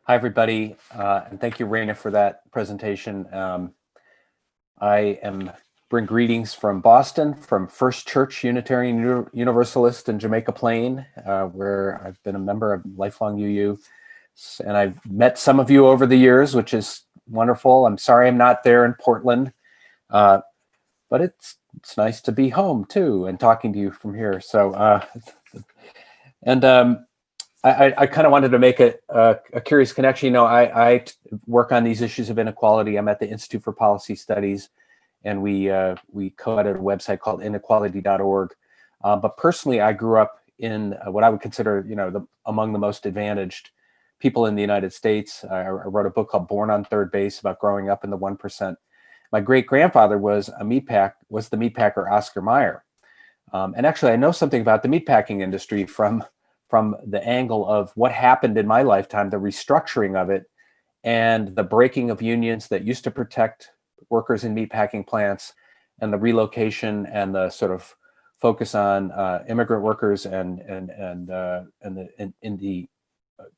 Hi, everybody, and thank you, Raina, for that presentation. I am bring greetings from Boston, from First Church Unitarian Universalist in Jamaica Plain, where I've been a member of lifelong UU, and I've met some of you over the years, which is wonderful. I'm sorry I'm not there in Portland, but it's nice to be home too and talking to you from here. So, and I kind of wanted to make a curious connection. You know, I work on these issues of inequality. I'm at the Institute for Policy Studies, and we co-edited a website called inequality.org. But personally, I grew up in what I would consider, you know, among the most advantaged people in the United States. I wrote a book called Born on Third Base about growing up in the 1%. My great grandfather was the meatpacker Oscar Mayer. And actually, I know something about the meatpacking industry from the angle of what happened in my lifetime, the restructuring of it, and the breaking of unions that used to protect workers in meatpacking plants, and the relocation and the sort of focus on immigrant workers and the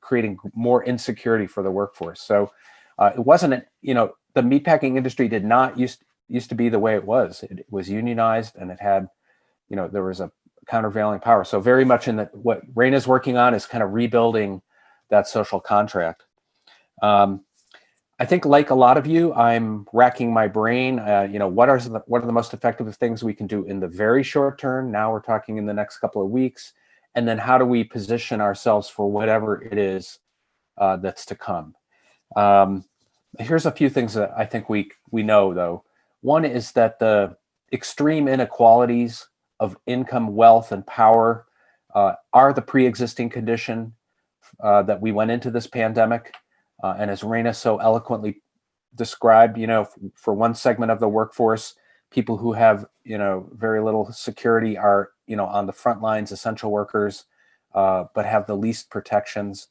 creating more insecurity for the workforce. So it wasn't, you know, the meatpacking industry did not used to be the way it was. It was unionized, and it had, you know, there was a countervailing power. So very much in what Raina's working on is kind of rebuilding that social contract. I think, like a lot of you, I'm racking my brain. You know, what are the most effective things we can do in the very short term? Now we're talking in the next couple of weeks, and then how do we position ourselves for whatever it is that's to come? Here's a few things that I think we know, though. One is that the extreme inequalities of income, wealth, and power are the pre-existing condition that we went into this pandemic. And as Raina so eloquently described, you know, for one segment of the workforce, people who have, you know, very little security are, you know, on the front lines, essential workers, but have the least protections.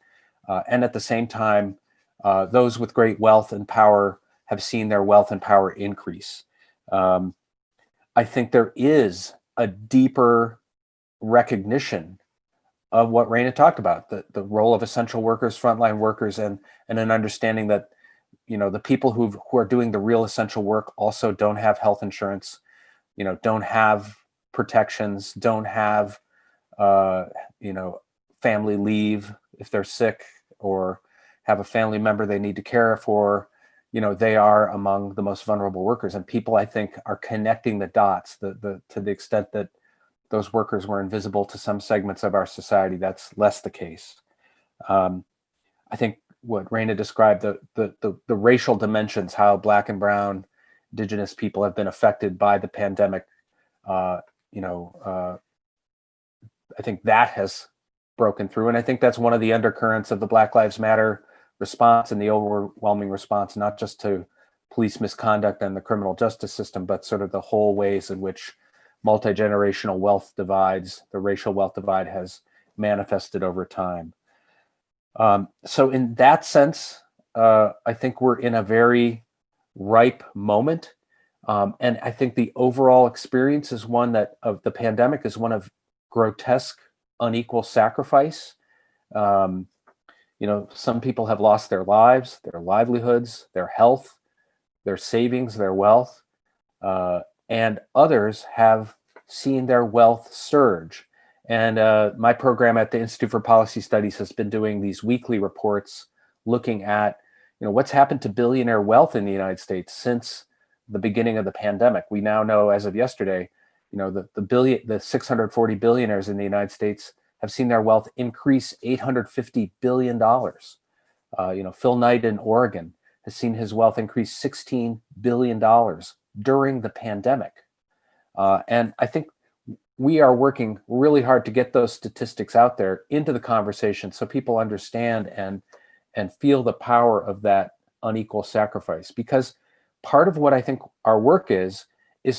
And at the same time, those with great wealth and power have seen their wealth and power increase. I think there is a deeper recognition of what Raina talked about, the role of essential workers, frontline workers, and an understanding that, you know, the people who are doing the real essential work also don't have health insurance, you know, don't have protections, don't have, you know, family leave if they're sick, or have a family member they need to care for. You know, they are among the most vulnerable workers, and people, I think, are connecting the dots to the extent that those workers were invisible to some segments of our society. That's less the case. I think what Raina described, the racial dimensions, how Black and Brown, Indigenous people have been affected by the pandemic, you know, I think that has broken through. And I think that's one of the undercurrents of the Black Lives Matter response and the overwhelming response, not just to police misconduct and the criminal justice system, but sort of the whole ways in which multi-generational wealth divides, the racial wealth divide, has manifested over time. So in that sense, I think we're in a very ripe moment. And I think the overall experience is one that of the pandemic is one of grotesque, unequal sacrifice. You know, some people have lost their lives, their livelihoods, their health, their savings, their wealth, and others have seen their wealth surge. And my program at the Institute for Policy Studies has been doing these weekly reports looking at, you know, what's happened to billionaire wealth in the United States since the beginning of the pandemic. We now know, as of yesterday, you know, the 640 billionaires in the United States have seen their wealth increase $850 billion. You know, Phil Knight in Oregon has seen his wealth increase $16 billion during the pandemic. And I think we are working really hard to get those statistics out there into the conversation so people understand and feel the power of that unequal sacrifice. Because part of what I think our work is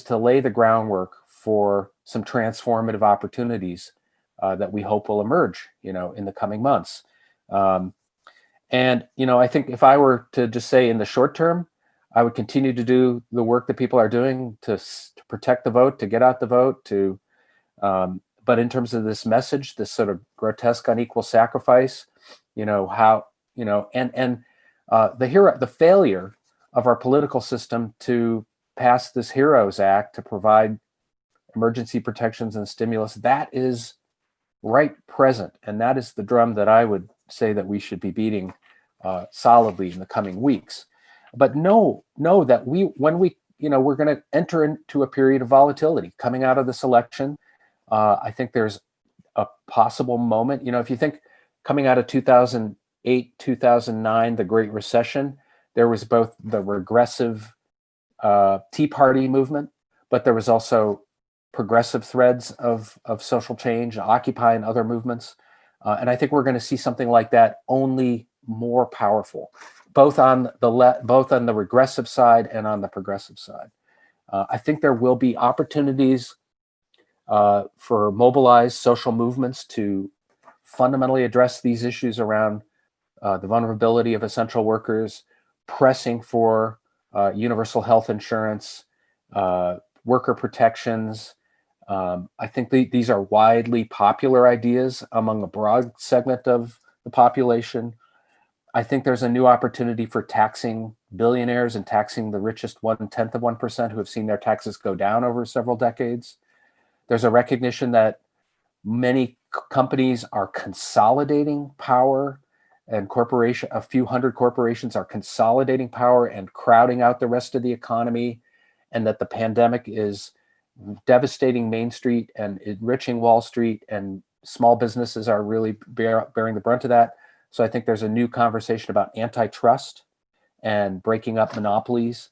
to lay the groundwork for some transformative opportunities that we hope will emerge, you know, in the coming months. And, you know, I think if I were to just say in the short term, I would continue to do the work that people are doing to protect the vote, to get out the vote, but in terms of this message, this sort of grotesque, unequal sacrifice, you know, how the failure of our political system to pass this HEROES Act to provide emergency protections and stimulus, that is right present. And that is the drum that I would say that we should be beating solidly in the coming weeks. But know that when we're going to enter into a period of volatility coming out of this election. I think there's a possible moment, if you think coming out of 2008, 2009, the Great Recession, there was both the regressive Tea Party movement, but there was also progressive threads of social change, Occupy and other movements. And I think we're going to see something like that, only more powerful, both on the regressive side and on the progressive side. I think there will be opportunities for mobilized social movements to fundamentally address these issues around the vulnerability of essential workers, pressing for universal health insurance, worker protections. I think these are widely popular ideas among a broad segment of the population. I think there's a new opportunity for taxing billionaires and taxing the richest 1/10 of 1% who have seen their taxes go down over several decades. There's a recognition that many companies are consolidating power, and a few hundred corporations are consolidating power and crowding out the rest of the economy, and that the pandemic is devastating Main Street and enriching Wall Street, and small businesses are really bearing the brunt of that. So I think there's a new conversation about antitrust and breaking up monopolies.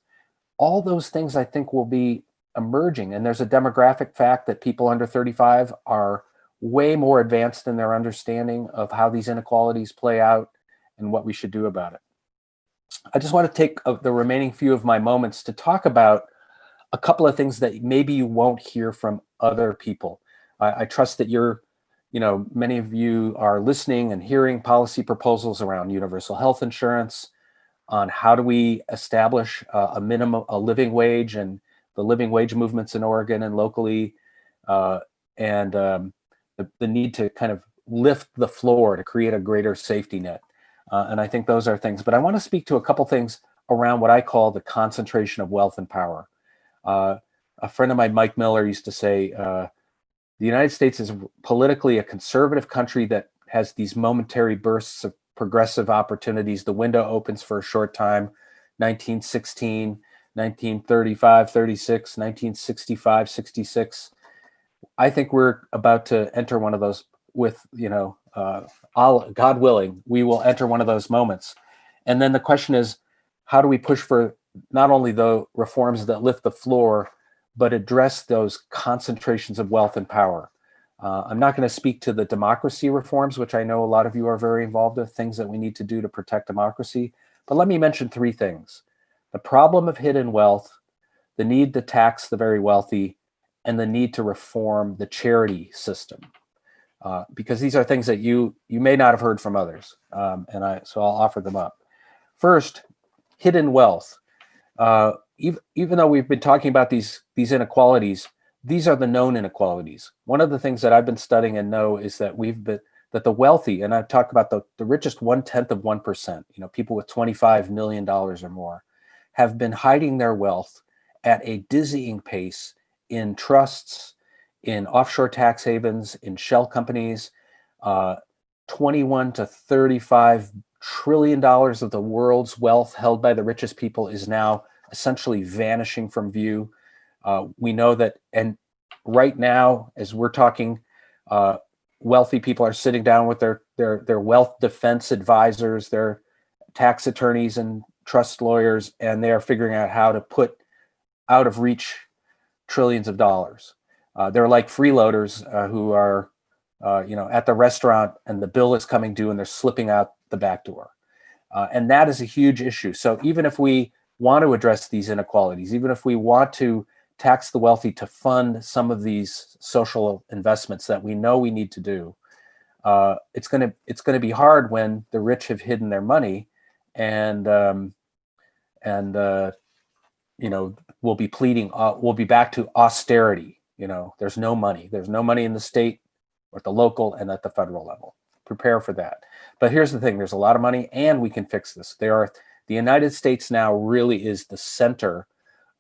All those things I think will be emerging. And there's a demographic fact that people under 35 are way more advanced in their understanding of how these inequalities play out and what we should do about it. I just want to take the remaining few of my moments to talk about a couple of things that maybe you won't hear from other people. I trust that many of you are listening and hearing policy proposals around universal health insurance, on how do we establish a living wage, and the living wage movements in Oregon and locally, and the need to kind of lift the floor to create a greater safety net. And I think those are things. But I want to speak to a couple things around what I call the concentration of wealth and power. A friend of mine, Mike Miller, used to say, the United States is politically a conservative country that has these momentary bursts of progressive opportunities. The window opens for a short time, 1916, 1935, 36, 1965, 66. I think we're about to enter one of those with, God willing, we will enter one of those moments. And then the question is, how do we push for not only the reforms that lift the floor, but address those concentrations of wealth and power? I'm not going to speak to the democracy reforms, which I know a lot of you are very involved with, things that we need to do to protect democracy. But let me mention three things: the problem of hidden wealth, the need to tax the very wealthy, and the need to reform the charity system. Because these are things that you may not have heard from others. So I'll offer them up. First, hidden wealth. Even though we've been talking about these inequalities, these are the known inequalities. One of the things that I've been studying and know is that that the wealthy, and I've talked about the richest 1/10 of 1%, people with $25 million or more, have been hiding their wealth at a dizzying pace in trusts, in offshore tax havens, in shell companies. 21 to 35 trillion dollars of the world's wealth held by the richest people is now essentially vanishing from view. We know that, and right now, as we're talking, wealthy people are sitting down with their wealth defense advisors, their tax attorneys and trust lawyers, and they are figuring out how to put out of reach trillions of dollars. They're like freeloaders who are, at the restaurant, and the bill is coming due and they're slipping out the back door. And that is a huge issue. So even if we want to address these inequalities, even if we want to tax the wealthy to fund some of these social investments that we know we need to do, it's going to be hard when the rich have hidden their money, and we'll be pleading. We'll be back to austerity. There's no money. There's no money in the state, or at the local, and at the federal level. prepare for that. But here's the thing, there's a lot of money and we can fix this. The United States now really is the center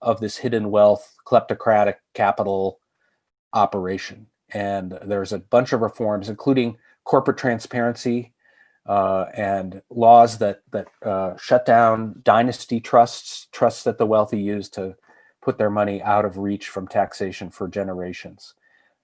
of this hidden wealth, kleptocratic capital operation. And there's a bunch of reforms, including corporate transparency and laws that shut down dynasty trusts that the wealthy use to put their money out of reach from taxation for generations.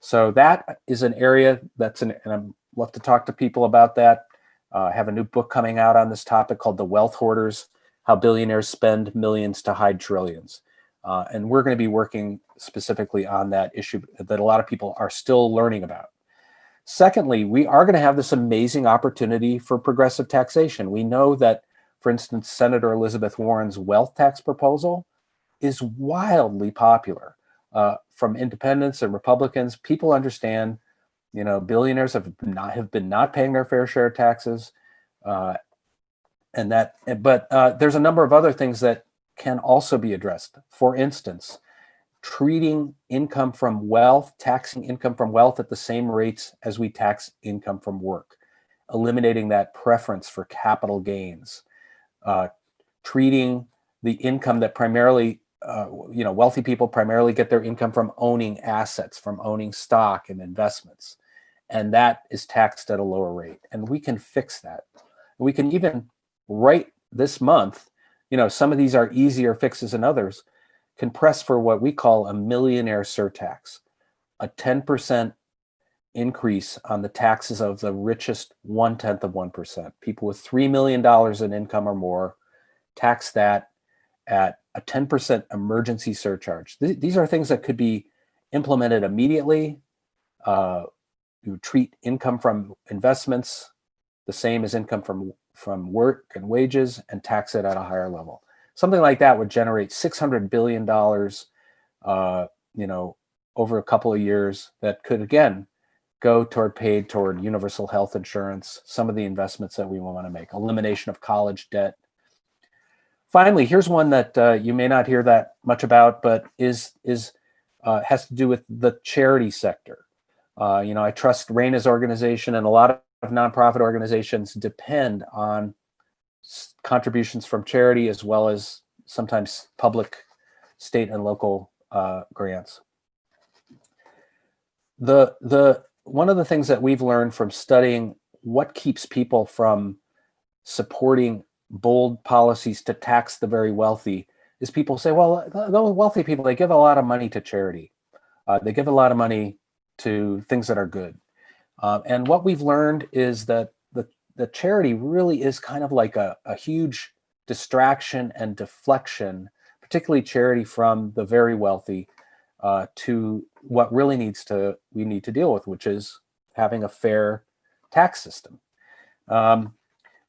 So that is an area and I'd love to talk to people about that. I have a new book coming out on this topic called The Wealth Hoarders: How Billionaires Spend Millions to Hide Trillions. And we're going to be working specifically on that issue that a lot of people are still learning about. Secondly, we are going to have this amazing opportunity for progressive taxation. We know that, for instance, Senator Elizabeth Warren's wealth tax proposal is wildly popular from independents and Republicans. People understand, billionaires have been not paying their fair share of taxes, but there's a number of other things that can also be addressed. For instance, treating income from wealth, taxing income from wealth at the same rates as we tax income from work, eliminating that preference for capital gains, treating the income that primarily, wealthy people primarily get their income from owning assets, from owning stock and investments, and that is taxed at a lower rate. And we can fix that. We can even, right this month, some of these are easier fixes than others, can press for what we call a millionaire surtax, a 10% increase on the taxes of the richest 1/10 of 1%. People with $3 million in income or more, tax that at a 10% emergency surcharge. These are things that could be implemented immediately. You treat income from investments the same as income from work and wages, and tax it at a higher level. Something like that would generate $600 billion, over a couple of years that could, again, go toward universal health insurance, some of the investments that we want to make, elimination of college debt. Finally, here's one that you may not hear that much about, but has to do with the charity sector. I trust Raina's organization, and a lot of nonprofit organizations depend on contributions from charity, as well as sometimes public, state, and local grants. One of the things that we've learned from studying what keeps people from supporting bold policies to tax the very wealthy is people say, well, those wealthy people, they give a lot of money to charity. They give a lot of money to things that are good. And what we've learned is that the charity really is kind of like a huge distraction and deflection, particularly charity from the very wealthy, to what really we need to deal with, which is having a fair tax system.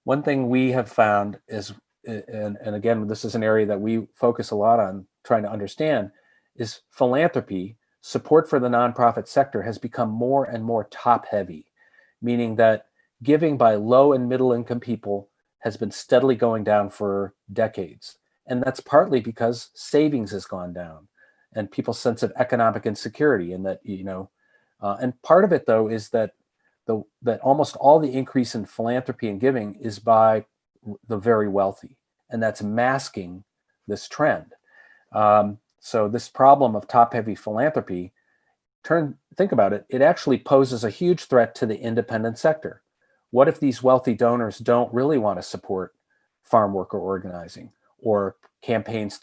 One thing we have found is, and again, this is an area that we focus a lot on trying to understand, is philanthropy. Support for the nonprofit sector has become more and more top-heavy, meaning that giving by low and middle income people has been steadily going down for decades. And that's partly because savings has gone down and people's sense of economic insecurity. And that, and part of it, though, is that that almost all the increase in philanthropy and giving is by the very wealthy. And that's masking this trend. So this problem of top-heavy philanthropy, think about it, it actually poses a huge threat to the independent sector. What if these wealthy donors don't really want to support farm worker organizing or campaigns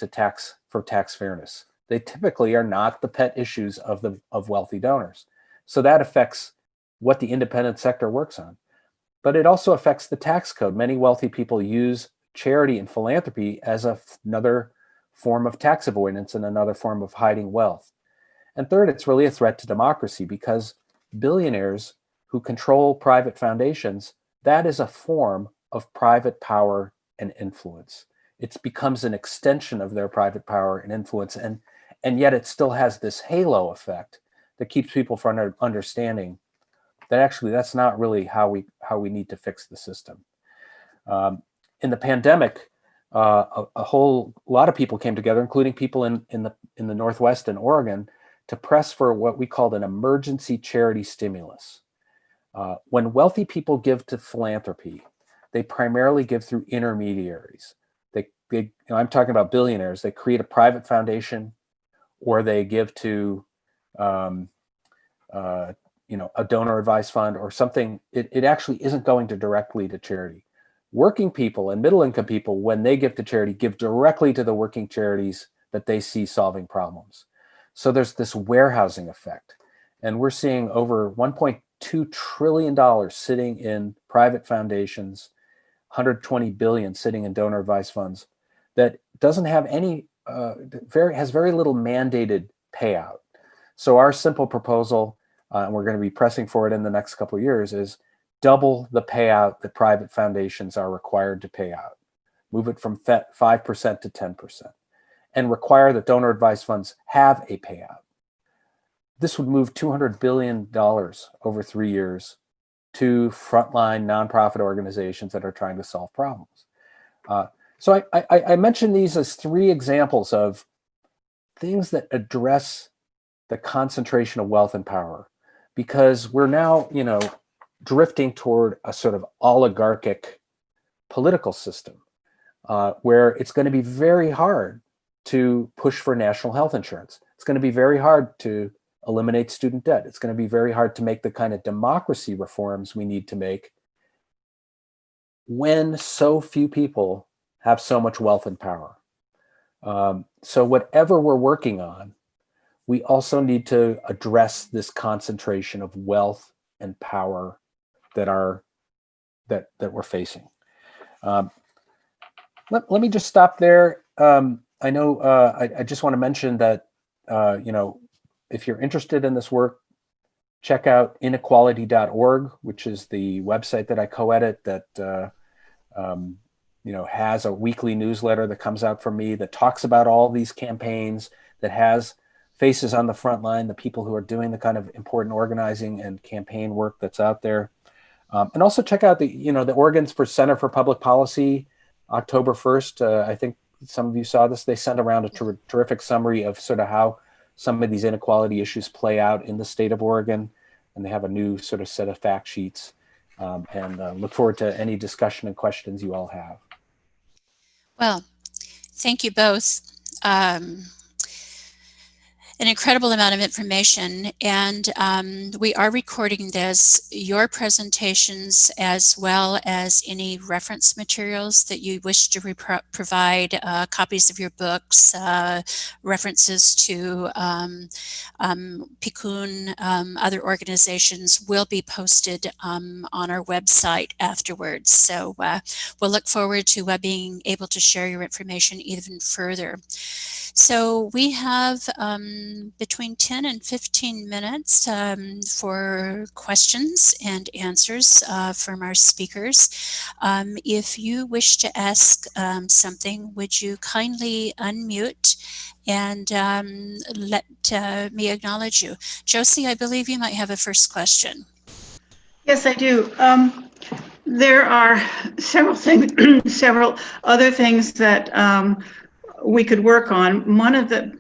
for tax fairness? They typically are not the pet issues of wealthy donors. So that affects what the independent sector works on. But it also affects the tax code. Many wealthy people use charity and philanthropy as another form of tax avoidance and another form of hiding wealth. And third, it's really a threat to democracy, because billionaires who control private foundations, that is a form of private power and influence. It becomes an extension of their private power and influence, and yet it still has this halo effect that keeps people from understanding that actually that's not really how we need to fix the system. In the pandemic, a whole lot of people came together, including people in the Northwest and Oregon, to press for what we called an emergency charity stimulus. When wealthy people give to philanthropy, they primarily give through intermediaries. I'm talking about billionaires. They create a private foundation, or they give to, um, a donor advised fund or something. It actually isn't going directly to charity. Working people and middle income people, when they give to charity, give directly to the working charities that they see solving problems. So there's this warehousing effect. And we're seeing over $1.2 trillion sitting in private foundations, 120 billion sitting in donor advised funds that doesn't have any, has very little mandated payout. So our simple proposal, and we're going to be pressing for it in the next couple of years, is double the payout that private foundations are required to pay out. Move it from 5% to 10%, and require that donor advised funds have a payout. This would move $200 billion over 3 years to frontline nonprofit organizations that are trying to solve problems. So I mentioned these as 3 examples of things that address the concentration of wealth and power, because we're now, drifting toward a sort of oligarchic political system where it's going to be very hard to push for national health insurance. It's going to be very hard to eliminate student debt. It's going to be very hard to make the kind of democracy reforms we need to make when so few people have so much wealth and power. So whatever we're working on, we also need to address this concentration of wealth and power that we're facing. Let me just stop there. I know I just want to mention that if you're interested in this work, check out inequality.org, which is the website that I co-edit that has a weekly newsletter that comes out from me that talks about all these campaigns, that has faces on the front line, the people who are doing the kind of important organizing and campaign work that's out there. And also check out the Oregon's Center for Public Policy, October 1st. I think some of you saw this. They sent around a terrific summary of sort of how some of these inequality issues play out in the state of Oregon. And they have a new sort of set of fact sheets. And look forward to any discussion and questions you all have. Well, thank you both. An incredible amount of information, and we are recording this, your presentations, as well as any reference materials that you wish to provide, copies of your books, references to PICUN, other organizations will be posted on our website afterwards. So we'll look forward to being able to share your information even further. So we have between 10 and 15 minutes for questions and answers from our speakers. If you wish to ask something, would you kindly unmute and let me acknowledge you. Josie, I believe you might have a first question. Yes, I do. There are several other things that we could work on.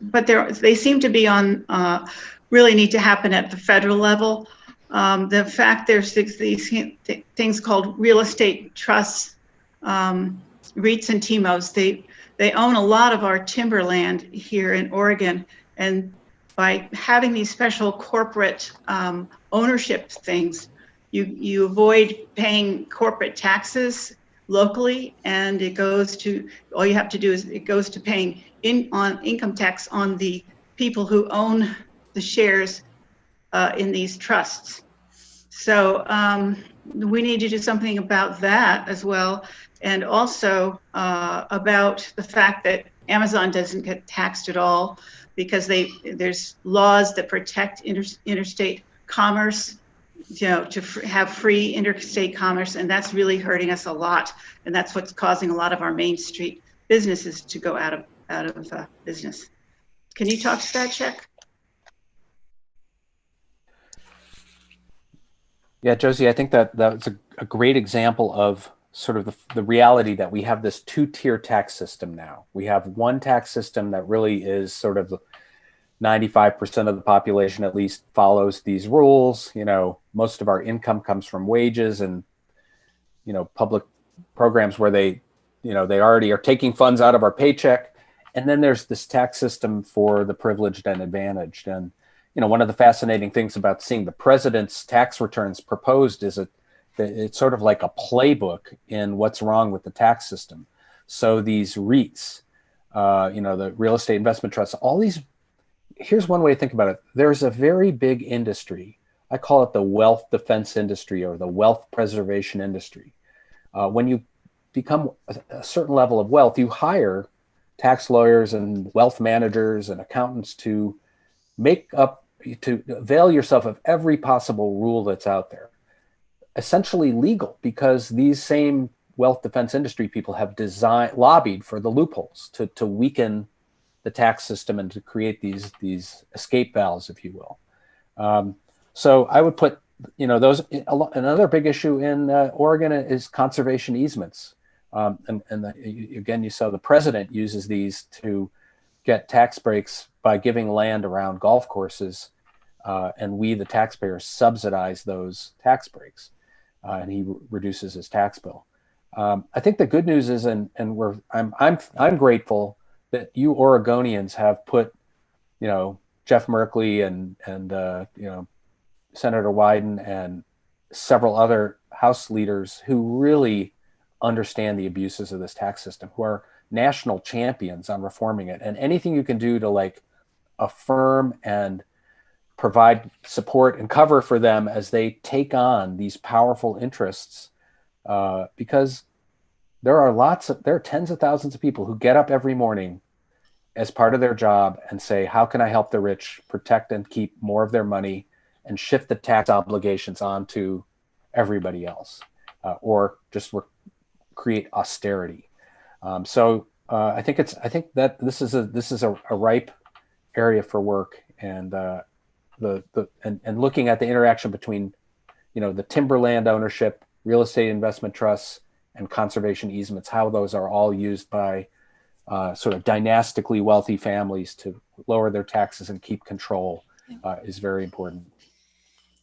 But they seem to be on, really need to happen at the federal level. The fact there's these things called real estate trusts, REITs and TIMOs. They own a lot of our timberland here in Oregon, and by having these special corporate ownership things, you avoid paying corporate taxes locally, and it goes to, all you have to do is it goes to paying income tax on the people who own the shares in these trusts. So we need to do something about that as well, and also about the fact that Amazon doesn't get taxed at all because there's laws that protect interstate commerce, to have free interstate commerce, and that's really hurting us a lot, and that's what's causing a lot of our Main Street businesses to go out of business. Can you talk to that, Chuck? Yeah, Josie, I think that's a great example of sort of the reality that we have this 2-tier tax system now. We have one tax system that really is sort of 95% of the population at least follows these rules. Most of our income comes from wages and, public programs where they already are taking funds out of our paycheck. And then there's this tax system for the privileged and advantaged. And, one of the fascinating things about seeing the president's tax returns proposed is it's sort of like a playbook in what's wrong with the tax system. So these REITs, the real estate investment trusts, all these, here's one way to think about it. There's a very big industry. I call it the wealth defense industry or the wealth preservation industry. When you become a certain level of wealth, you hire tax lawyers and wealth managers and accountants to avail yourself of every possible rule that's out there. Essentially legal, because these same wealth defense industry people have lobbied for the loopholes to weaken the tax system and to create these escape valves, if you will. So I would put, those. Another big issue in Oregon is conservation easements. Again, you saw the president uses these to get tax breaks by giving land around golf courses, and we, the taxpayers, subsidize those tax breaks, and he reduces his tax bill. I think the good news is, I'm grateful that you Oregonians have put, Jeff Merkley and Senator Wyden and several other House leaders who really understand the abuses of this tax system, who are national champions on reforming it. And anything you can do to affirm and provide support and cover for them as they take on these powerful interests, because there are tens of thousands of people who get up every morning as part of their job and say, how can I help the rich protect and keep more of their money and shift the tax obligations onto everybody else, or just create austerity. I think that this is a ripe area for work, and looking at the interaction between, the timberland ownership, real estate investment trusts, and conservation easements, how those are all used by sort of dynastically wealthy families to lower their taxes and keep control, is very important.